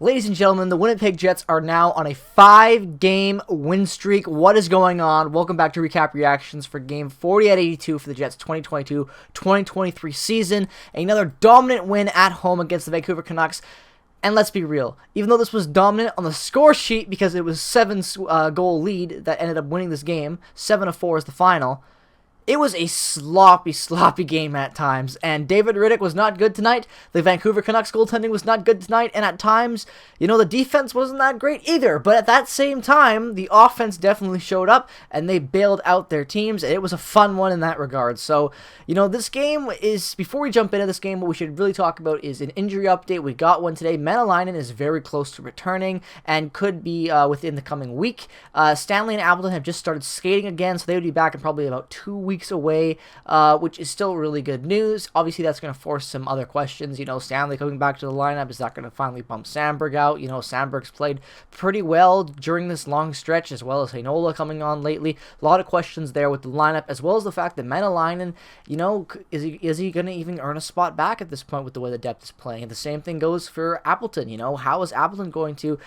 Ladies and gentlemen, the Winnipeg Jets are now on a 5-game win streak. What is going on? Welcome back to Recap Reactions for Game 40 at 82 for the Jets 2022-2023 season. Another dominant win at home against the Vancouver Canucks. And let's be real, even though this was dominant on the score sheet because it was 7-goal lead that ended up winning this game, 7-4 is the final, it was a sloppy game at times, and David Rittich was not good tonight. The Vancouver Canucks goaltending was not good tonight, and at times, the defense wasn't that great either. But at that same time, the offense definitely showed up, and they bailed out their teams. It was a fun one in that regard. So, this game is, before we jump into this game, what we should really talk about is an injury update. We got one today. Menelainen is very close to returning, and could be within the coming week. Stanley and Appleton have just started skating again, so they would be back in probably about 2 weeks away, which is still really good news. Obviously, that's going to force some other questions. Stanley coming back to the lineup, is that going to finally bump Sandberg out? Sandberg's played pretty well during this long stretch, as well as Heinola coming on lately. A lot of questions there with the lineup, as well as the fact that Menelainen, is he going to even earn a spot back at this point with the way the depth is playing? And the same thing goes for Appleton. How is Appleton going to,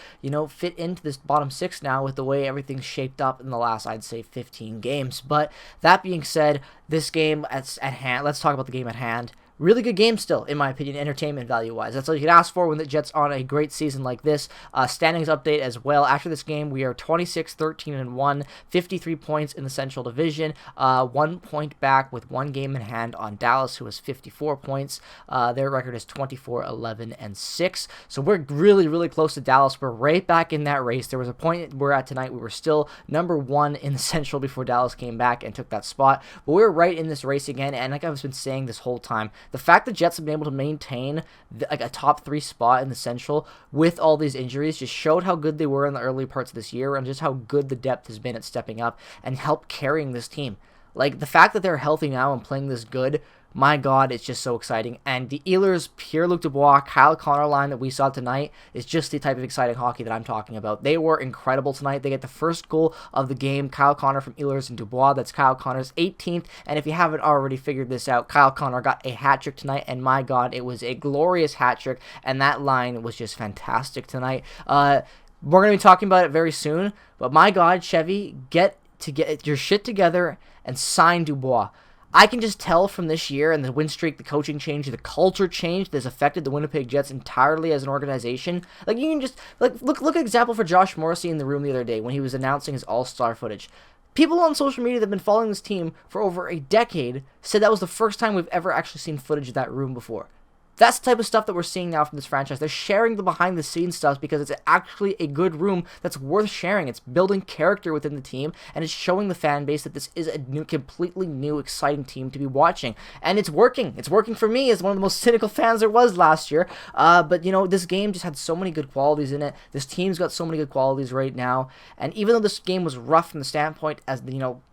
fit into this bottom six now with the way everything's shaped up in the last, I'd say, 15 games? But that being said, this game at hand, let's talk about the game at hand. Really good game still, in my opinion, entertainment value-wise. That's all you can ask for when the Jets on a great season like this. Standings update as well. After this game, we are 26-13-1, 53 points in the Central Division, 1 point back with 1 game in hand on Dallas, who has 54 points. Their record is 24-11-6. So we're really, really close to Dallas. We're right back in that race. There was a point we're at tonight. We were still number 1 in the Central before Dallas came back and took that spot. But we're right in this race again, and like I've been saying this whole time, the fact the Jets have been able to maintain a top 3 spot in the Central with all these injuries just showed how good they were in the early parts of this year and just how good the depth has been at stepping up and help carrying this team. Like, the fact that they're healthy now and playing this good, my God, it's just so exciting. And the Ehlers, Pierre-Luc Dubois, Kyle Connor line that we saw tonight is just the type of exciting hockey that I'm talking about. They were incredible tonight. They get the first goal of the game, Kyle Connor from Ehlers and Dubois. That's Kyle Connor's 18th. And if you haven't already figured this out, Kyle Connor got a hat trick tonight. And my God, it was a glorious hat trick. And that line was just fantastic tonight. We're going to be talking about it very soon. But my God, Chevy, get your shit together and sign Dubois. I can just tell from this year and the win streak, the coaching change, the culture change that's affected the Winnipeg Jets entirely as an organization. Like, you can just look at example for Josh Morrissey in the room the other day when he was announcing his all-star footage. People on social media that have been following this team for over a decade said that was the first time we've ever actually seen footage of that room before. That's the type of stuff that we're seeing now from this franchise. They're sharing the behind-the-scenes stuff because it's actually a good room that's worth sharing. It's building character within the team, and it's showing the fan base that this is a completely new, exciting team to be watching. And it's working. It's working for me as one of the most cynical fans there was last year. But, this game just had so many good qualities in it. This team's got so many good qualities right now. And even though this game was rough from the standpoint as,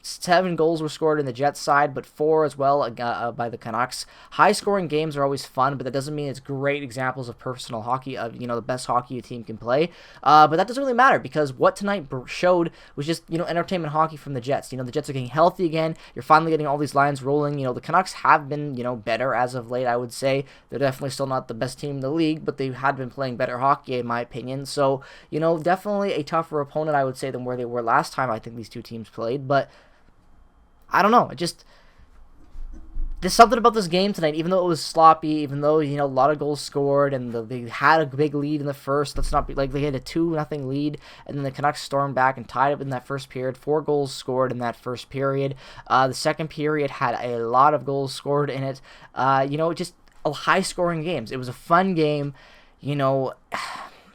7 goals were scored in the Jets side, but 4 as well by the Canucks. High-scoring games are always fun, but that doesn't mean it's great examples of personal hockey, of the best hockey a team can play. But that doesn't really matter because what tonight showed was just entertainment hockey from the Jets. The Jets are getting healthy again. You're finally getting all these lines rolling. The Canucks have been better as of late. I would say they're definitely still not the best team in the league, but they had been playing better hockey in my opinion. So definitely a tougher opponent I would say than where they were last time I think these two teams played. But I don't know. There's something about this game tonight, even though it was sloppy, even though, a lot of goals scored, and they had a big lead in the first. Let's not be like they had a 2-0 lead, and then the Canucks stormed back and tied up in that first period. 4 goals scored in that first period. The second period had a lot of goals scored in it. Just high-scoring games. It was a fun game.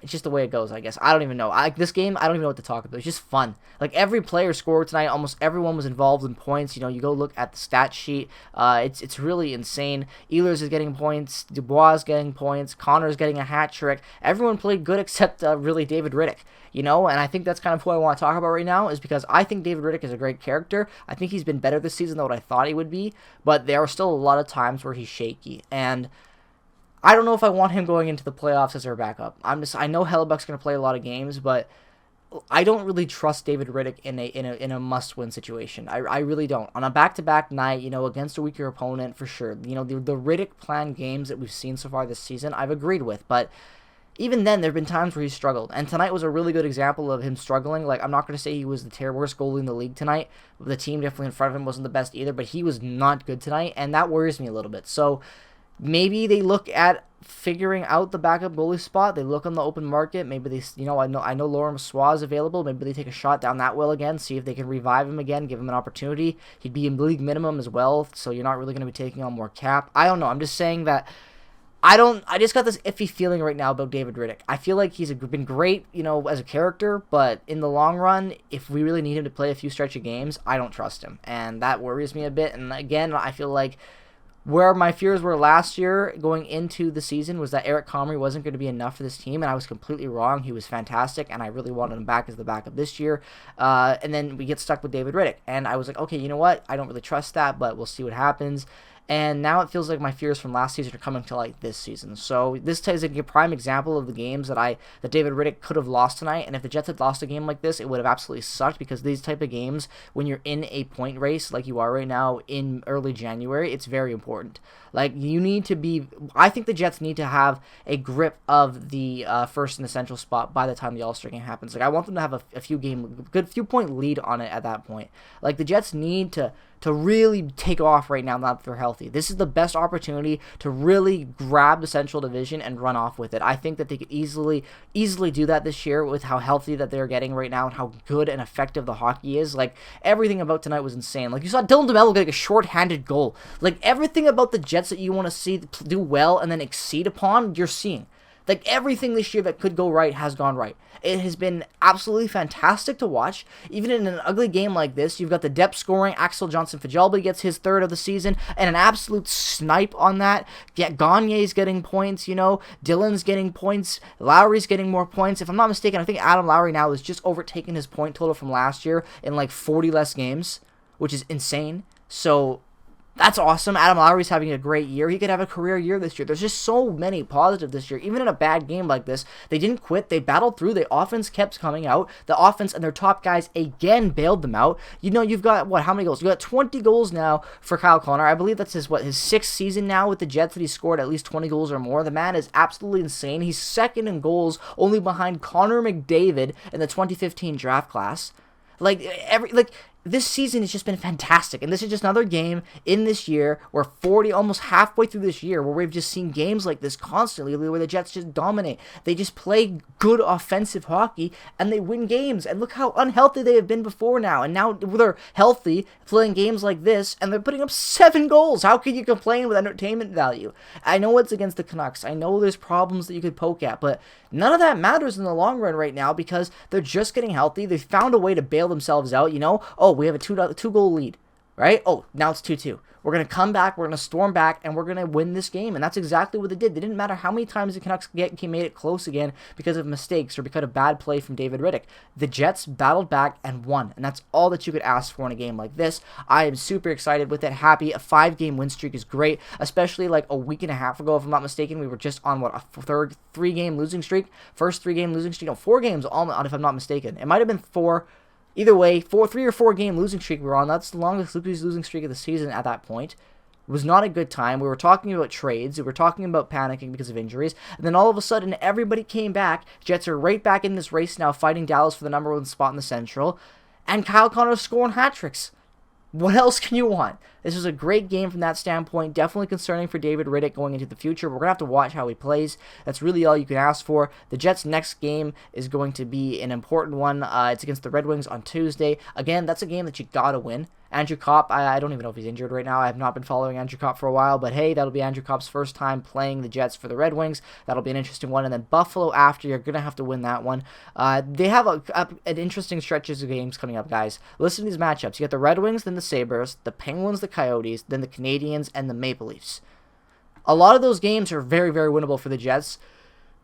It's just the way it goes, I guess. I don't even know. This game, I don't even know what to talk about. It's just fun. Like, every player scored tonight. Almost everyone was involved in points. You go look at the stat sheet. It's really insane. Ehlers is getting points. Dubois is getting points. Connor's getting a hat trick. Everyone played good except, really, David Rittich. And I think that's kind of who I want to talk about right now is because I think David Rittich is a great character. I think he's been better this season than what I thought he would be. But there are still a lot of times where he's shaky. And I don't know if I want him going into the playoffs as our backup. I know Hellebuck's going to play a lot of games, but I don't really trust David Rittich in a must-win situation. I really don't. On a back-to-back night, against a weaker opponent, for sure. The Rittich planned games that we've seen so far this season, I've agreed with, but even then, there have been times where he struggled. And tonight was a really good example of him struggling. Like, I'm not going to say he was the worst goalie in the league tonight. The team definitely in front of him wasn't the best either, but he was not good tonight, and that worries me a little bit. So maybe they look at figuring out the backup goalie spot. They look on the open market. Maybe they, I know Laurent Brossoit is available. Maybe they take a shot down that well again, see if they can revive him again, give him an opportunity. He'd be in league minimum as well, so you're not really going to be taking on more cap. I don't know. I'm just saying that I just got this iffy feeling right now about David Riddick. I feel like he's been great, as a character, but in the long run, if we really need him to play a few stretch of games, I don't trust him, and that worries me a bit. And again, I feel like where my fears were last year going into the season was that Eric Comrie wasn't going to be enough for this team, and I was completely wrong. He was fantastic, and I really wanted him back as the backup this year. And then we get stuck with David Riddick, and I was like, okay, you know what? I don't really trust that, but we'll see what happens. And now it feels like my fears from last season are coming to light this season. So this is a prime example of the games that David Riddick could have lost tonight. And if the Jets had lost a game like this, it would have absolutely sucked, because these type of games, when you're in a point race like you are right now in early January, it's very important. Like, you need to be, I think the Jets need to have a grip of the first and essential spot by the time the All-Star game happens. Like, I want them to have a few point lead on it at that point. Like, the Jets need to really take off right now that they're healthy. This is the best opportunity to really grab the Central Division and run off with it. I think that they could easily do that this year with how healthy that they're getting right now and how good and effective the hockey is. Like, everything about tonight was insane. Like, you saw Dylan DeMello get a short-handed goal. Like, everything about the Jets that you want to see do well and then exceed upon, you're seeing. Like, everything this year that could go right has gone right. It has been absolutely fantastic to watch. Even in an ugly game like this, you've got the depth scoring. Axel Johnson-Fajalbi gets his third of the season, and an absolute snipe on that. Gagne's getting points, Dylan's getting points. Lowry's getting more points. If I'm not mistaken, I think Adam Lowry now has just overtaken his point total from last year in like 40 less games, which is insane. So that's awesome. Adam Lowry's having a great year. He could have a career year this year. There's just so many positives this year. Even in a bad game like this, they didn't quit. They battled through. The offense kept coming out. The offense and their top guys again bailed them out. You've got, how many goals? You got 20 goals now for Kyle Connor. I believe that's his sixth season now with the Jets that he scored at least 20 goals or more. The man is absolutely insane. He's second in goals, only behind Connor McDavid in the 2015 draft class. This season has just been fantastic, and this is just another game in this year where almost halfway through this year, where we've just seen games like this constantly, where the Jets just dominate. They just play good offensive hockey, and they win games. And look how unhealthy they have been before now, and now they're healthy, playing games like this, and they're putting up 7 goals. How can you complain with entertainment value? I know it's against the Canucks. I know there's problems that you could poke at, but none of that matters in the long run right now, because they're just getting healthy. They found a way to bail themselves out, Oh, we have a 2-goal lead, right? Oh, now it's 2-2. We're going to come back, we're going to storm back, and we're going to win this game. And that's exactly what they did. They didn't matter how many times the Canucks made it close again because of mistakes or because of bad play from David Riddick. The Jets battled back and won, and that's all that you could ask for in a game like this. I am super excited with it, happy. A 5-game win streak is great, especially like a week and a half ago, if I'm not mistaken. We were just on, a 3-game losing streak? First 3-game losing streak? No, 4 games, if I'm not mistaken. It might have been 4. Either way, 3 or 4 game losing streak we were on. That's the longest losing streak of the season at that point. It was not a good time. We were talking about trades. We were talking about panicking because of injuries. And then all of a sudden, everybody came back. Jets are right back in this race now, fighting Dallas for the number 1 spot in the Central. And Kyle Connor's scoring hat tricks. What else can you want? This was a great game from that standpoint. Definitely concerning for David Riddick going into the future. We're going to have to watch how he plays. That's really all you can ask for. The Jets' next game is going to be an important one. It's against the Red Wings on Tuesday. Again, that's a game that you got to win. Andrew Kopp, I don't even know if he's injured right now. I have not been following Andrew Kopp for a while, but hey, that'll be Andrew Kopp's first time playing the Jets for the Red Wings. That'll be an interesting one. And then Buffalo after, you're going to have to win that one. They have an interesting stretches of games coming up, guys. Listen to these matchups. You got the Red Wings, then the Sabres, the Penguins, the Coyotes, then the Canadiens, and the Maple Leafs. A lot of those games are very, very winnable for the Jets.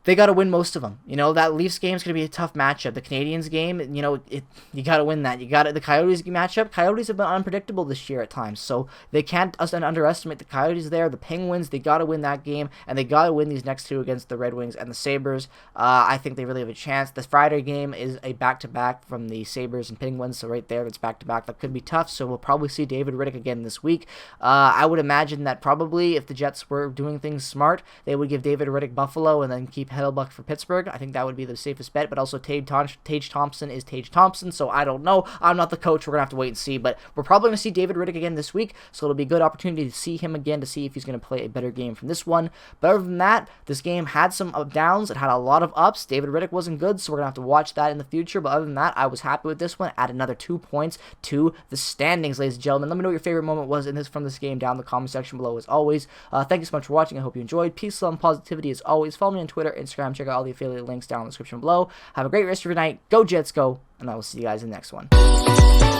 They got to win most of them. That Leafs game is going to be a tough matchup. The Canadiens game, you got to win that. The Coyotes matchup. Coyotes have been unpredictable this year at times, so they can't underestimate the Coyotes there. The Penguins, they got to win that game, and they got to win these next 2 against the Red Wings and the Sabres. I think they really have a chance. The Friday game is a back-to-back from the Sabres and Penguins, so right there, that's back-to-back. That could be tough, so we'll probably see David Riddick again this week. I would imagine that probably if the Jets were doing things smart, they would give David Riddick Buffalo and then keep Hellebuyck for Pittsburgh. I think that would be the safest bet, but also Tage Thompson is Tage Thompson, so I don't know. I'm not the coach. We're going to have to wait and see, but we're probably going to see David Riddick again this week, so it'll be a good opportunity to see him again to see if he's going to play a better game from this one. But other than that, this game had some downs. It had a lot of ups. David Riddick wasn't good, so we're going to have to watch that in the future, but other than that, I was happy with this one. Add another 2 points to the standings, ladies and gentlemen. Let me know what your favorite moment was from this game down in the comment section below as always. Thank you so much for watching. I hope you enjoyed. Peace, love, and positivity as always. Follow me on Twitter, Instagram. Check out all the affiliate links down in the description below. Have a great rest of your night. Go Jets, go, and I will see you guys in the next one.